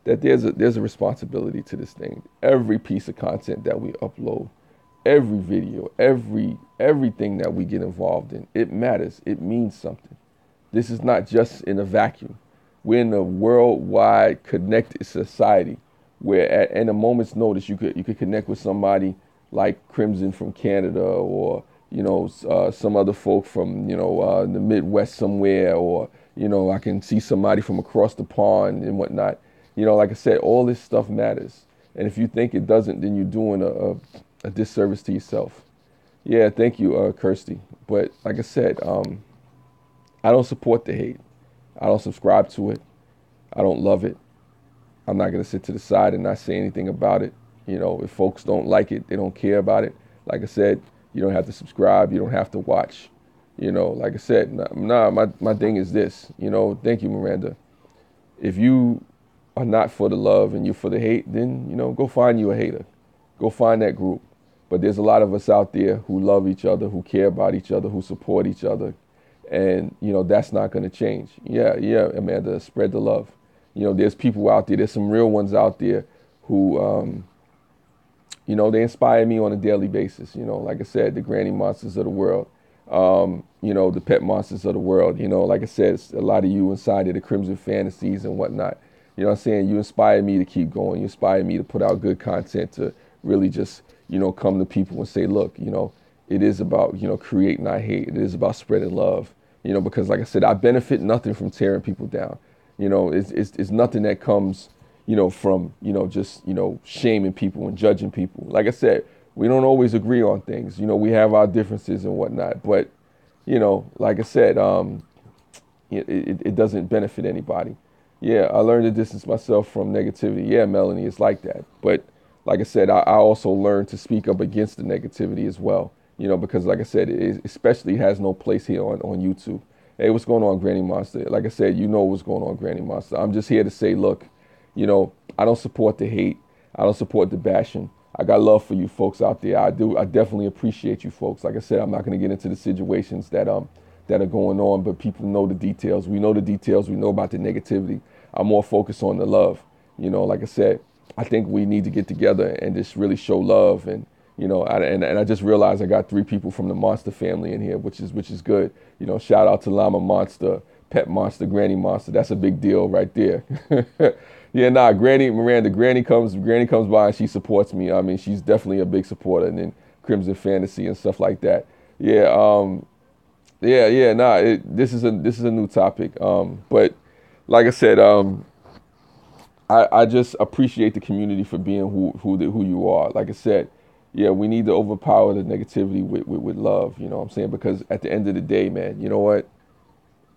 that there's a responsibility to this thing. Every piece of content that we upload, every video, everything that we get involved in, it matters. It means something. This is not just in a vacuum. We're in a worldwide connected society where at a moment's notice you could connect with somebody like Crimson from Canada, or you know some other folk from the Midwest somewhere, or you know I can see somebody from across the pond and whatnot. You know, like I said, all this stuff matters. And if you think it doesn't, then you're doing a disservice to yourself. Yeah, thank you, Kirsty. But like I said, I don't support the hate. I don't subscribe to it. I don't love it. I'm not going to sit to the side and not say anything about it. You know, if folks don't like it, they don't care about it. Like I said, you don't have to subscribe. You don't have to watch. You know, like I said, my thing is this. You know, thank you, Miranda. If you are not for the love and you're for the hate, then, you know, go find you a hater. Go find that group. But there's a lot of us out there who love each other, who care about each other, who support each other. And, you know, that's not going to change. Yeah, Amanda, spread the love. You know, there's people out there, there's some real ones out there who, you know, they inspire me on a daily basis. You know, like I said, the granny monsters of the world, you know, the pet monsters of the world. You know, like I said, it's a lot of you inside of the Crimson Fantasies and whatnot. You know what I'm saying? You inspire me to keep going. You inspire me to put out good content, to really just, you know, come to people and say, look, you know, it is about, you know, create, not hate. It is about spreading love, you know, because like I said, I benefit nothing from tearing people down. You know, it's nothing that comes, you know, from, you know, just, you know, shaming people and judging people. Like I said, we don't always agree on things. You know, we have our differences and whatnot. But, you know, like I said, it doesn't benefit anybody. Yeah, I learned to distance myself from negativity. Yeah, Melanie, it's like that. But like I said, I also learned to speak up against the negativity as well. You know, because like I said, it especially has no place here on YouTube. Hey, what's going on, Granny Monster? Like I said, you know what's going on, Granny Monster. I'm just here to say, look, you know, I don't support the hate. I don't support the bashing. I got love for you folks out there. I do. I definitely appreciate you folks. Like I said, I'm not going to get into the situations that are going on, but people know the details. We know the details. We know about the negativity. I'm more focused on the love. You know, like I said, I think we need to get together and just really show love. And you know, and I just realized I got 3 people from the Monster family in here, which is good. You know, shout out to Llama Monster, Pet Monster, Granny Monster. That's a big deal right there. Yeah, nah, Granny Miranda, Granny comes by and she supports me. I mean, she's definitely a big supporter, and then Crimson Fantasy and stuff like that. Yeah, nah. This is a new topic. But like I said, I just appreciate the community for being who you are. Like I said, yeah, we need to overpower the negativity with love. You know what I'm saying? Because at the end of the day, man, you know what?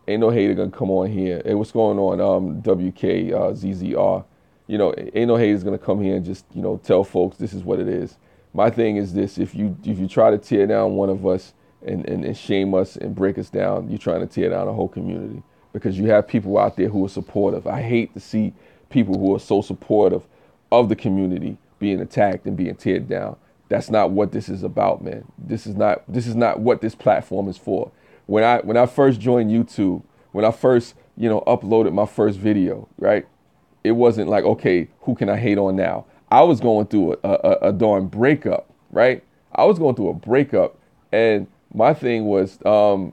Ain't no hater gonna come on here. Hey, what's going on, WKZZR? You know, ain't no haters gonna come here and just, you know, tell folks this is what it is. My thing is this: if you try to tear down one of us and shame us and break us down, you're trying to tear down a whole community, because you have people out there who are supportive. I hate to see people who are so supportive of the community being attacked and being teared down. That's not what this is about, man. This is not what this platform is for. When I first joined YouTube, when I first, you know, uploaded my first video, right? It wasn't like, okay, who can I hate on now? I was going through a darn breakup, right? I was going through a breakup, and my thing was, I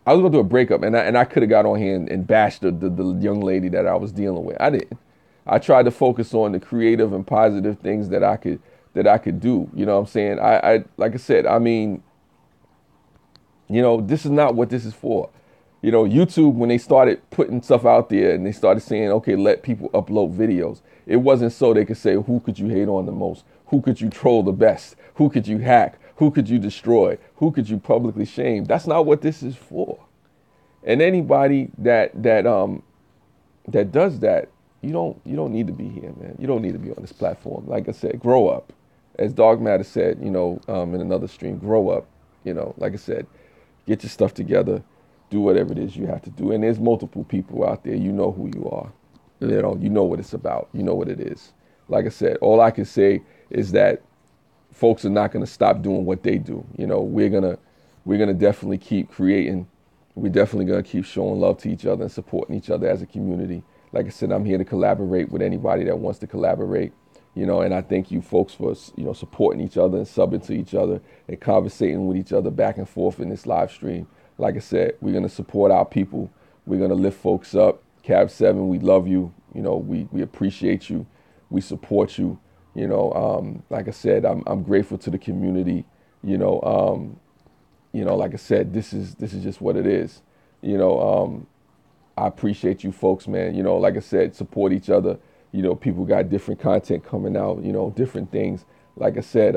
was going through a breakup, and I could have got on here and bashed the young lady that I was dealing with. I didn't. I tried to focus on the creative and positive things that I could do. You know what I'm saying? I like I said, I mean, This is not what this is for. YouTube, when they started putting stuff out there and they started saying, okay, let people upload videos, it wasn't so they could say, who could you hate on the most? Who could you troll the best? Who could you hack? Who could you destroy? Who could you publicly shame? That's not what this is for. And anybody that does that, you don't need to be here, man. You don't need to be on this platform. Like I said, grow up. As Dog Matter said, in another stream, grow up. Like I said, get your stuff together, do whatever it is you have to do. And there's multiple people out there. You know who you are. You know what it's about. You know what it is. Like I said, all I can say is that folks are not going to stop doing what they do. We're gonna definitely keep creating. We're definitely going to keep showing love to each other and supporting each other as a community. Like I said, I'm here to collaborate with anybody that wants to collaborate. And I thank you folks for, supporting each other and subbing to each other and conversating with each other back and forth in this live stream. Like I said, we're going to support our people. We're going to lift folks up. Cab 7, we love you. We appreciate you. We support you. Like I said, I'm grateful to the community. Like I said, this is just what it is. I appreciate you folks, man. Like I said, support each other. People got different content coming out, different things. Like I said,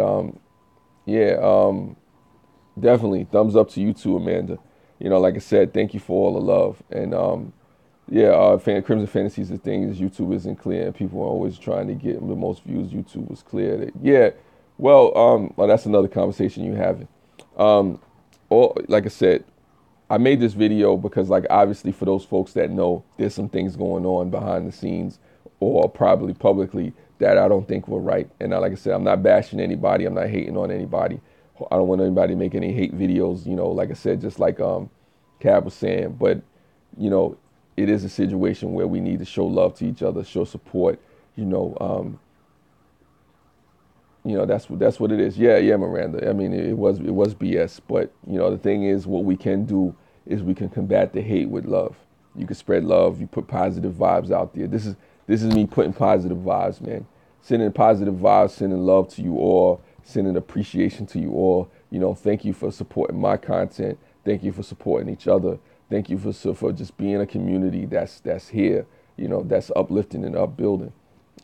definitely thumbs up to you too, Amanda. Like I said, thank you for all the love. And Crimson Fantasies, the thing is, YouTube isn't clear, and people are always trying to get the most views. YouTube was clear. Well, that's another conversation you having. Like I said, I made this video because, like, obviously for those folks that know, there's some things going on behind the scenes or probably publicly that I don't think were right. And like I said, I'm not bashing anybody. I'm not hating on anybody. I don't want anybody to make any hate videos, like I said, just like Cab was saying. But, it is a situation where we need to show love to each other, show support, that's what it is. Yeah, Miranda. I mean, it was BS, but the thing is, what we can do is we can combat the hate with love. You can spread love. You put positive vibes out there. This is me putting positive vibes, man. Sending positive vibes, sending love to you all, sending appreciation to you all. Thank you for supporting my content. Thank you for supporting each other. Thank you for just being a community that's here, that's uplifting and upbuilding.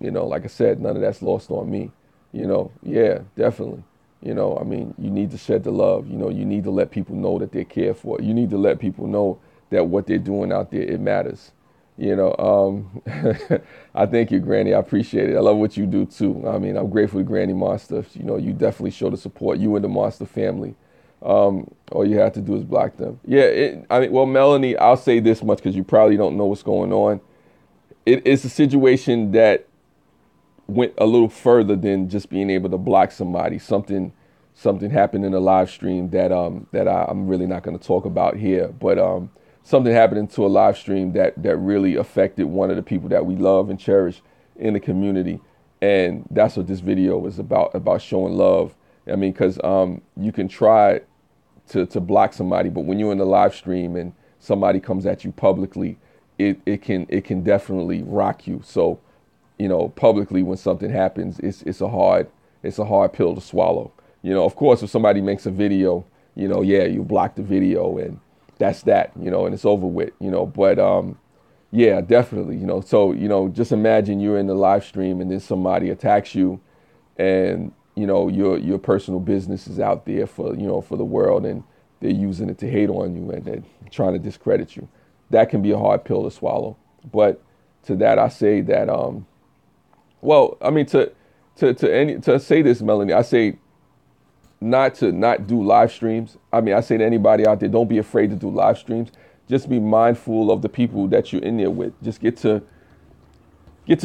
Like I said, none of that's lost on me. Yeah, definitely. I mean, you need to shed the love. You need to let people know that they're cared for. You need to let people know that what they're doing out there, it matters. I thank you, Granny. I appreciate it. I love what you do too. I mean, I'm grateful to Granny Monster. You definitely show the support. You and the Monster family. All you have to do is block them. Yeah, Melanie, I'll say this much because you probably don't know what's going on. It's a situation that went a little further than just being able to block somebody. Something happened in a live stream that I'm really not going to talk about here. But something happened into a live stream that really affected one of the people that we love and cherish in the community. And that's what this video was about showing love. I mean, because you can try to block somebody, but when you're in the live stream and somebody comes at you publicly, it can definitely rock you. So, publicly when something happens, it's a hard pill to swallow. Of course, if somebody makes a video, you block the video and that's that, and it's over with, but yeah, definitely, so, just imagine you're in the live stream and then somebody attacks you and your personal business is out there for the world, and they're using it to hate on you and they're trying to discredit you. That can be a hard pill to swallow. But to that, I say that, to say this, Melanie, I say not do live streams. I say to anybody out there, don't be afraid to do live streams. Just be mindful of the people that you're in there with. Just get to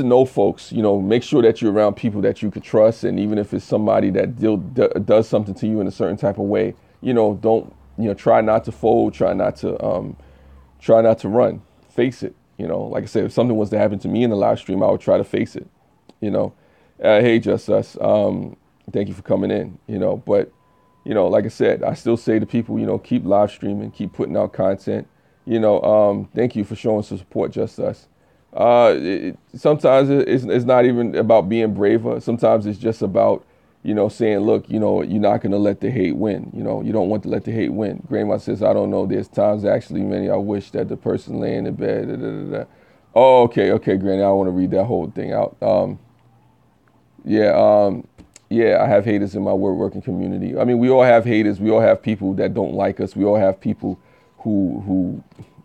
know folks, make sure that you're around people that you could trust. And even if it's somebody that does something to you in a certain type of way, don't, try not to fold, try not to run, face it. Like I said, if something was to happen to me in the live stream, I would try to face it, hey, Just Us, thank you for coming in, but, like I said, I still say to people, keep live streaming, keep putting out content, thank you for showing some support, Just Us. Sometimes it's not even about being braver. Sometimes it's just about, saying, look, you're not going to let the hate win. You don't want to let the hate win. Grandma says, I don't know. There's times, actually, many, I wish that the person laying in bed. Da, da, da, da. Oh, okay, Granny. I want to read that whole thing out. Yeah, yeah, I have haters in my working community. I mean, we all have haters. We all have people that don't like us. We all have people who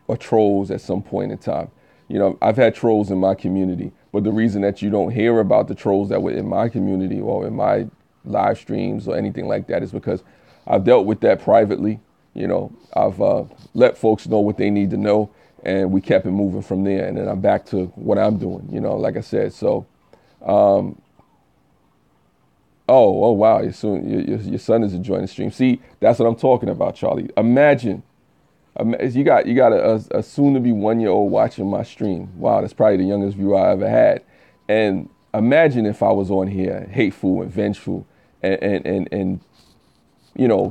are trolls at some point in time. I've had trolls in my community, but the reason that you don't hear about the trolls that were in my community or in my live streams or anything like that is because I've dealt with that privately. I've let folks know what they need to know, and we kept it moving from there. And then I'm back to what I'm doing. Like I said. So, oh wow, your son is enjoying the stream. See, that's what I'm talking about, Charlie. Imagine you got a soon to be 1-year-old watching my stream. Wow, that's probably the youngest viewer I ever had. And imagine if I was on here hateful and vengeful and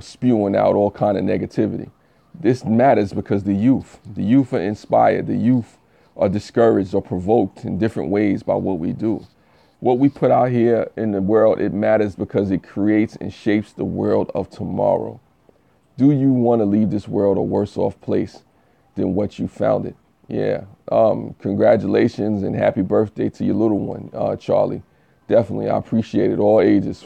spewing out all kind of negativity. This matters because the youth are inspired. The youth are discouraged or provoked in different ways by what we do. What we put out here in the world, it matters because it creates and shapes the world of tomorrow. Do you want to leave this world a worse off place than what you found it? Yeah. Congratulations and happy birthday to your little one, Charlie. Definitely. I appreciate it. All ages,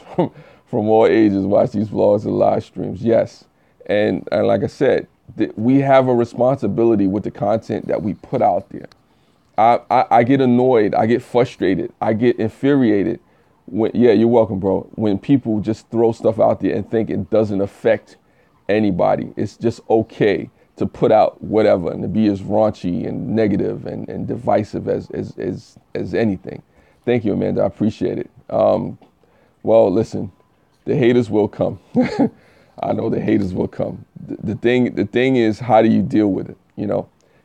from all ages, watch these vlogs and live streams. Yes. And like I said, we have a responsibility with the content that we put out there. I get annoyed. I get frustrated. I get infuriated. Yeah, you're welcome, bro. When people just throw stuff out there and think it doesn't affect anybody. It's just okay to put out whatever and to be as raunchy and negative and divisive as anything. Thank you, Amanda. I appreciate it. Well, listen, the haters will come. I know the haters will come. The thing is, how do you deal with it?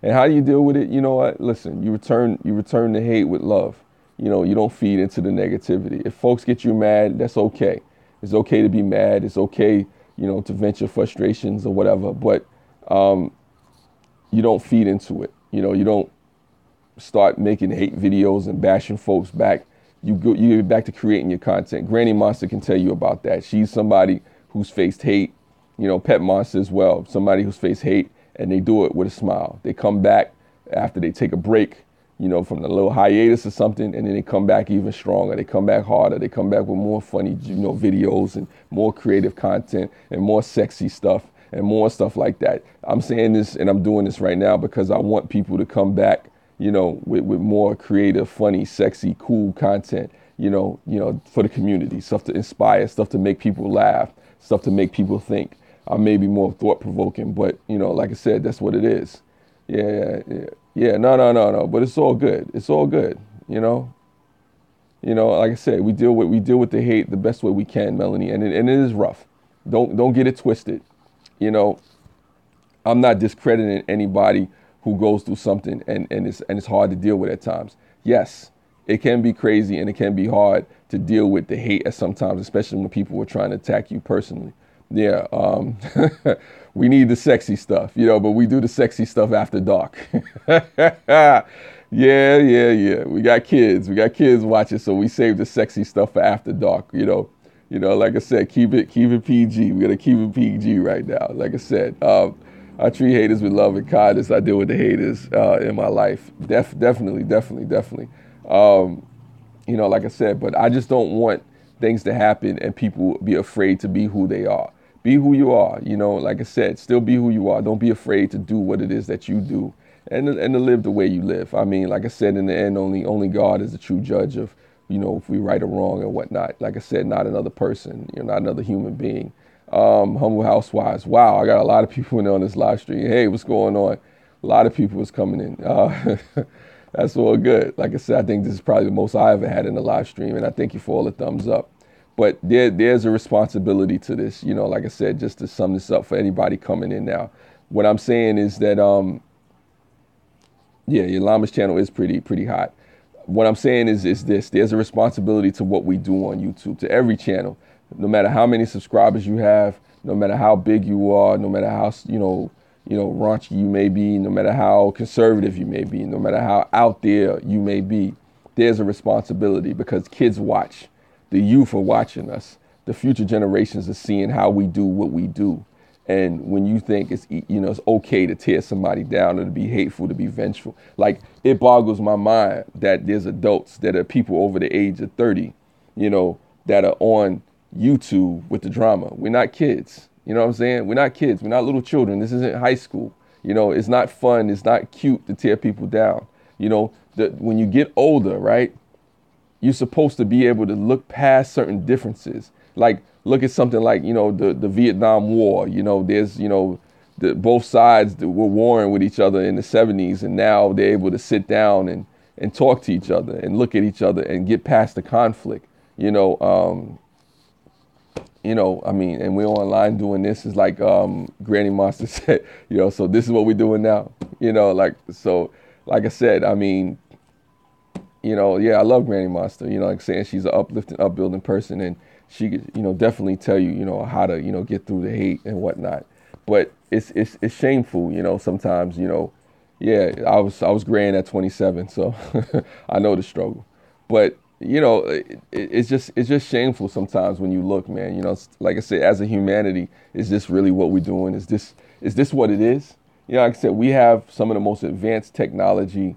And how do you deal with it? You know what? Listen, you return the hate with love. You don't feed into the negativity. If folks get you mad, that's okay. It's okay to be mad. It's okay, to vent your frustrations or whatever. But you don't feed into it. You don't start making hate videos and bashing folks back. You get back to creating your content. Granny Monster can tell you about that. She's somebody who's faced hate. Pet Monster as well. Somebody who's faced hate. And they do it with a smile. They come back after they take a break, from the little hiatus or something, and then they come back even stronger. They come back harder. They come back with more funny, videos and more creative content and more sexy stuff and more stuff like that. I'm saying this and I'm doing this right now because I want people to come back, with more creative, funny, sexy, cool content, for the community, stuff to inspire, stuff to make people laugh, stuff to make people think. I may be more thought-provoking, but, like I said, that's what it is. Yeah. No. But it's all good. It's all good, like I said, we deal with the hate the best way we can, Melanie, and it is rough. Don't get it twisted. I'm not discrediting anybody who goes through something and it's hard to deal with at times. Yes, it can be crazy and it can be hard to deal with the hate at sometimes, especially when people are trying to attack you personally. Yeah, we need the sexy stuff, but we do the sexy stuff after dark. Yeah. We got kids watching, so we save the sexy stuff for after dark, like I said, keep it PG. We gotta keep it PG right now. Like I said, I treat haters with love and kindness. I deal with the haters in my life. Definitely. Like I said, but I just don't want things to happen and people be afraid to be who they are. Be who you are, like I said, still be who you are. Don't be afraid to do what it is that you do and to live the way you live. I mean, like I said, in the end, only God is the true judge of, if we right or wrong and whatnot. Like I said, not another person, not another human being. Humble Housewives. Wow, I got a lot of people in on this live stream. Hey, what's going on? A lot of people was coming in. That's all good. Like I said, I think this is probably the most I ever had in the live stream, and I thank you for all the thumbs up. But there's a responsibility to this, like I said, just to sum this up for anybody coming in now. What I'm saying is that, your Llama's channel is pretty hot. What I'm saying is this: there's a responsibility to what we do on YouTube, to every channel, no matter how many subscribers you have, no matter how big you are, no matter how, raunchy you may be, no matter how conservative you may be, no matter how out there you may be, there's a responsibility because kids watch. The youth are watching us. the future generations are seeing how we do what we do. And when you think it's okay to tear somebody down or to be hateful, to be vengeful, like it boggles my mind that there's adults that are people over the age of 30, that are on YouTube with the drama. We're not kids. You know what I'm saying? We're not kids. We're not little children. This isn't high school. It's not fun. It's not cute to tear people down. When you get older, right? You're supposed to be able to look past certain differences. Like look at something like, the Vietnam War. There's, both sides that were warring with each other in the 70s, and now they're able to sit down and talk to each other and look at each other and get past the conflict. And we're online doing this. Is like Granny Monster said, so this is what we're doing now. Like I said, yeah, I love Granny Monster. Like saying she's an uplifting, upbuilding person, and she could, definitely tell you, how to, get through the hate and whatnot. But it's shameful, sometimes, yeah, I was grand at 27, so I know the struggle. But it's just shameful sometimes when you look, man. Like I said, as a humanity, is this really what we're doing? Is this what it is? Like I said, we have some of the most advanced technology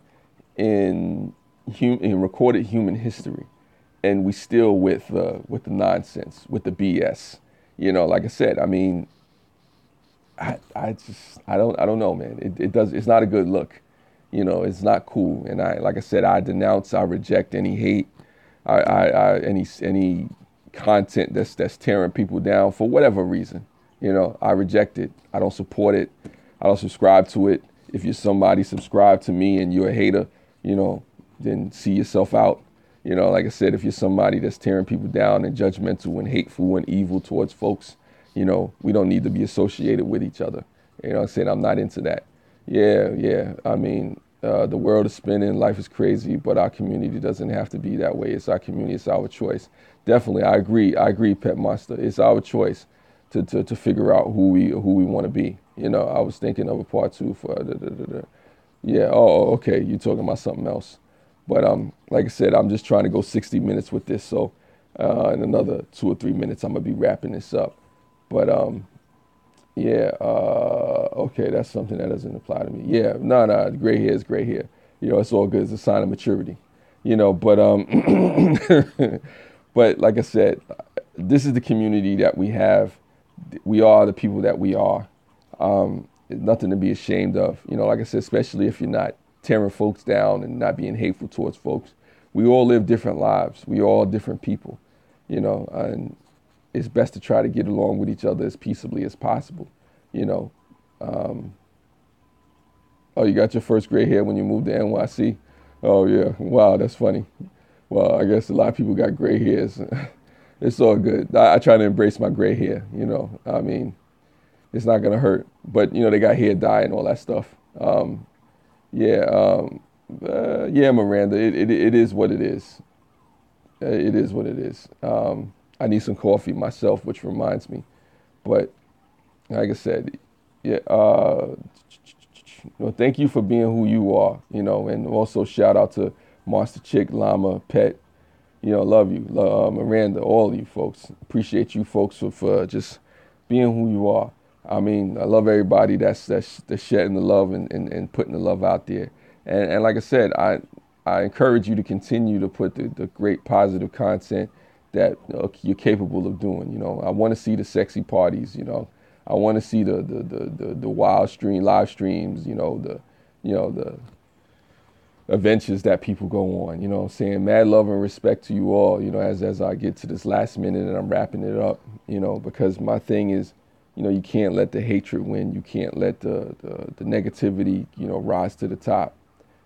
in recorded human history, and we still with the nonsense, with the BS. Like I said, I don't know, man. It's not a good look. It's not cool. And like I said, I denounce, I reject any hate, any content that's tearing people down for whatever reason. I reject it. I don't support it. I don't subscribe to it. If you're somebody subscribe to me and you're a hater, then see yourself out. Like I said, if you're somebody that's tearing people down and judgmental and hateful and evil towards folks, we don't need to be associated with each other. I said, I'm not into that. Yeah. The world is spinning, life is crazy, but our community doesn't have to be that way. It's our community, it's our choice. Definitely, I agree, Pet Monster. It's our choice to figure out who we want to be. I was thinking of a part two for yeah. Oh, okay. You're talking about something else. But like I said, I'm just trying to go 60 minutes with this. So in another 2 or 3 minutes, I'm gonna be wrapping this up. But yeah. Okay, that's something that doesn't apply to me. Yeah. No. Gray hair is gray hair. It's all good. It's a sign of maturity. But but like I said, this is the community that we have. We are the people that we are. Nothing to be ashamed of. Like I said, especially if you're not tearing folks down and not being hateful towards folks. We all live different lives. We are all different people, and it's best to try to get along with each other as peaceably as possible, Oh, you got your first gray hair when you moved to NYC? Oh, yeah. Wow, that's funny. Well, I guess a lot of people got gray hairs. It's all good. I try to embrace my gray hair, It's not going to hurt. But, they got hair dye and all that stuff. Yeah, Miranda, it is what it is. It is what it is. I need some coffee myself, which reminds me. But like I said, yeah. Thank you for being who you are. And also shout out to Monster Chick, Llama, Pet. Love you, Miranda, all of you folks. Appreciate you folks for just being who you are. I love everybody that's shedding the love and putting the love out there. And like I said, I encourage you to continue to put the great positive content that you're capable of doing. I want to see the sexy parties. I want to see the live streams. The adventures that people go on. What I'm saying? Mad love and respect to you all. As I get to this last minute and I'm wrapping it up. Because my thing is, you can't let the hatred win. You can't let the negativity, rise to the top.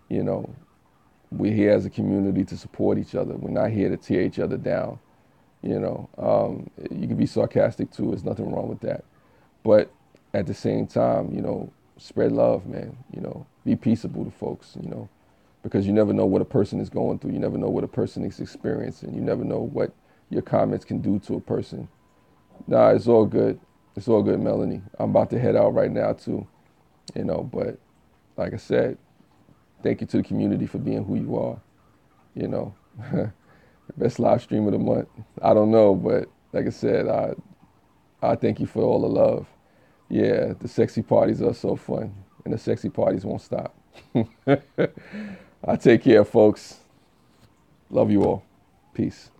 We're here as a community to support each other. We're not here to tear each other down. You can be sarcastic too. There's nothing wrong with that. But at the same time, spread love, man. Be peaceable to folks, because you never know what a person is going through. You never know what a person is experiencing. You never know what your comments can do to a person. Nah, it's all good. It's all good, Melanie. I'm about to head out right now too, but like I said, thank you to the community for being who you are. Best live stream of the month. I don't know, but like I said, I thank you for all the love. Yeah, the sexy parties are so fun, and the sexy parties won't stop. I take care, folks. Love you all. Peace.